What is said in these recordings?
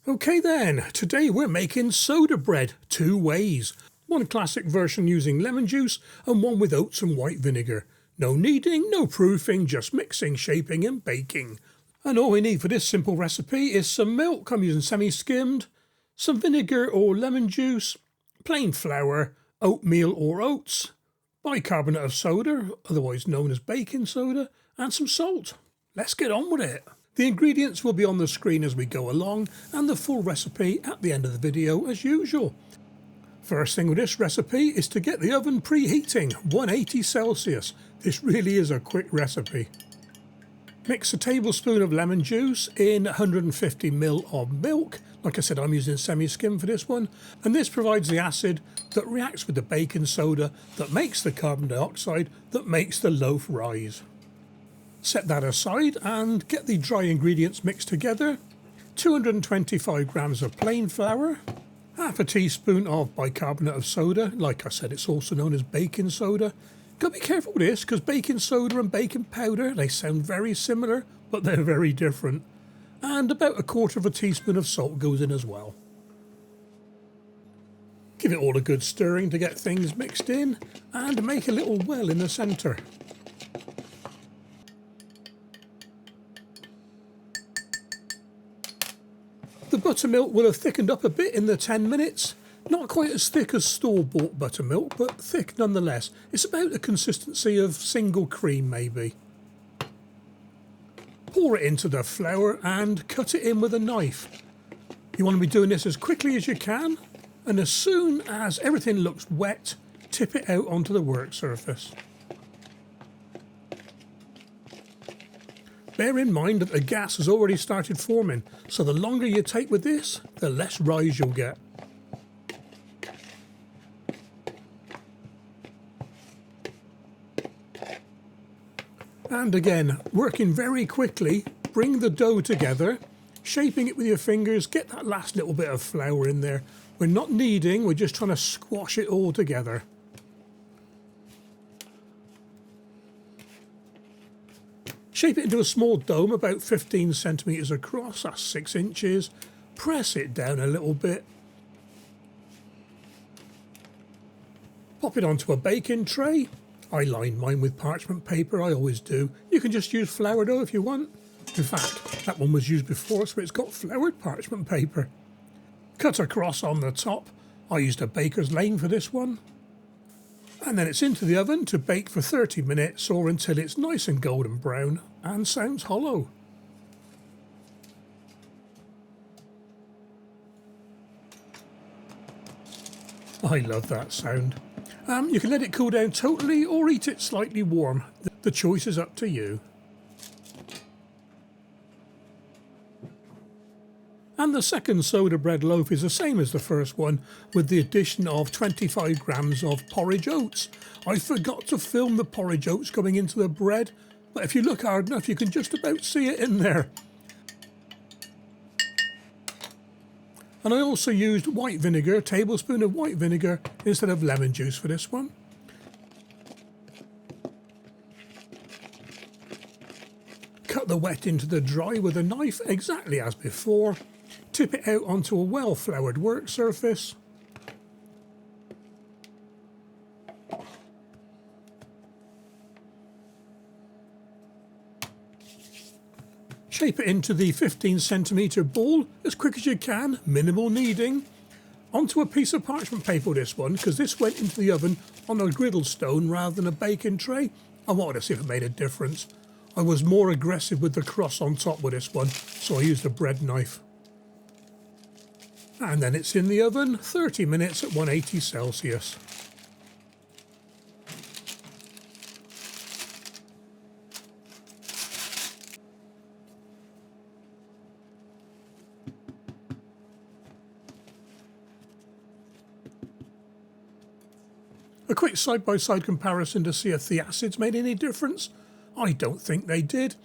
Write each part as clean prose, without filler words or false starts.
Okay then, today we're making soda bread two ways. One classic version using lemon juice and one with oats and white vinegar. No kneading, no proofing, just mixing, shaping and baking. And all we need for this simple recipe is some milk, I'm using semi-skimmed, some vinegar or lemon juice, plain flour, oatmeal or oats, bicarbonate of soda, otherwise known as baking soda, and some salt. Let's get on with it. The ingredients will be on the screen as we go along and the full recipe at the end of the video as usual. First thing with this recipe is to get the oven preheating, 180 Celsius. This really is a quick recipe. Mix a tablespoon of lemon juice in 150 ml of milk. Like I said, I'm using semi-skim for this one. And this provides the acid that reacts with the baking soda that makes the carbon dioxide that makes the loaf rise. Set that aside and get the dry ingredients mixed together. 225 grams of plain flour, half a teaspoon of bicarbonate of soda. Like I said, it's also known as baking soda. Gotta be careful with this because baking soda and baking powder, they sound very similar, but they're very different. And about a quarter of a teaspoon of salt goes in as well. Give it all a good stirring to get things mixed in and make a little well in the centre. The buttermilk will have thickened up a bit in the 10 minutes. Not quite as thick as store-bought buttermilk, but thick nonetheless. It's about the consistency of single cream maybe. Pour it into the flour and cut it in with a knife. You want to be doing this as quickly as you can, and as soon as everything looks wet, tip it out onto the work surface. Bear in mind that the gas has already started forming, so the longer you take with this, the less rise you'll get. And again, working very quickly, bring the dough together, shaping it with your fingers, get that last little bit of flour in there. We're not kneading, we're just trying to squash it all together. Shape it into a small dome about 15 centimetres across, that's 6 inches. Press it down a little bit. Pop it onto a baking tray. I line mine with parchment paper, I always do. You can just use flour dough if you want. In fact, that one was used before, so it's got floured parchment paper. Cut across on the top. I used a baker's lane for this one. And then it's into the oven to bake for 30 minutes or until it's nice and golden brown and sounds hollow. I love that sound. You can let it cool down totally or eat it slightly warm. The choice is up to you. And the second soda bread loaf is the same as the first one, with the addition of 25 grams of porridge oats. I forgot to film the porridge oats going into the bread, but if you look hard enough you can just about see it in there. And I also used white vinegar, a tablespoon of white vinegar instead of lemon juice for this one. Cut the wet into the dry with a knife exactly as before. Tip it out onto a well-floured work surface. Shape it into the 15 centimetre ball as quick as you can, minimal kneading. Onto a piece of parchment paper this one, because this went into the oven on a griddle stone rather than a baking tray. I wanted to see if it made a difference. I was more aggressive with the cross on top with this one, so I used a bread knife. And then it's in the oven, 30 minutes at 180 Celsius. A quick side-by-side comparison to see if the acids made any difference. I don't think they did.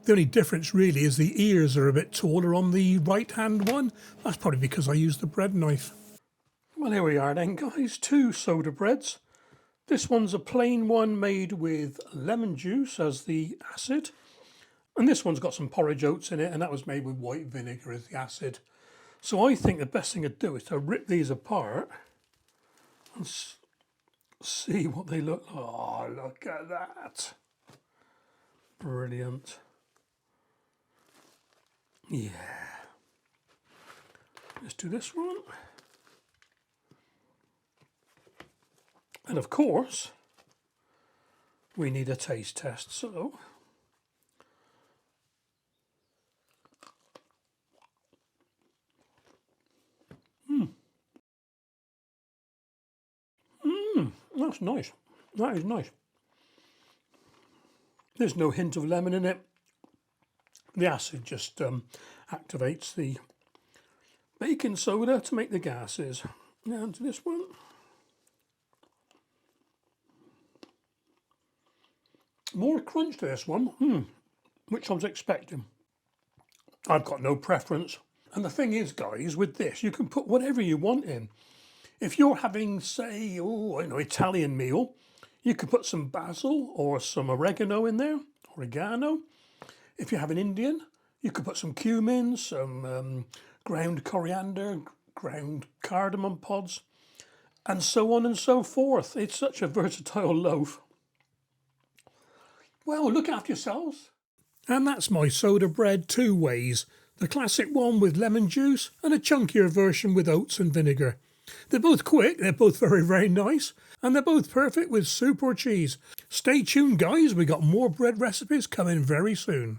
The only difference really is the ears are a bit taller on the right-hand one. That's probably because I used the bread knife. Well, here we are then, guys. Two soda breads. This one's a plain one made with lemon juice as the acid. And this one's got some porridge oats in it, and that was made with white vinegar as the acid. So I think the best thing to do is to rip these apart and see what they look like. Oh, look at that. Brilliant. Yeah. Let's do this one. And of course, we need a taste test. So, that's nice. That is nice. There's no hint of lemon in it. The acid just activates the baking soda to make the gases. Now onto this one. More crunch to this one, which I was expecting. I've got no preference. And the thing is, guys, with this, you can put whatever you want in. If you're having, say, Italian meal, you could put some basil or some oregano in there, oregano. If you have an Indian, you could put some cumin, some ground coriander, ground cardamom pods, and so on and so forth. It's such a versatile loaf. Well, look after yourselves. And that's my soda bread 2 ways. The classic one with lemon juice and a chunkier version with oats and vinegar. They're both quick, they're both very, very nice, and they're both perfect with soup or cheese. Stay tuned, guys, we got more bread recipes coming very soon.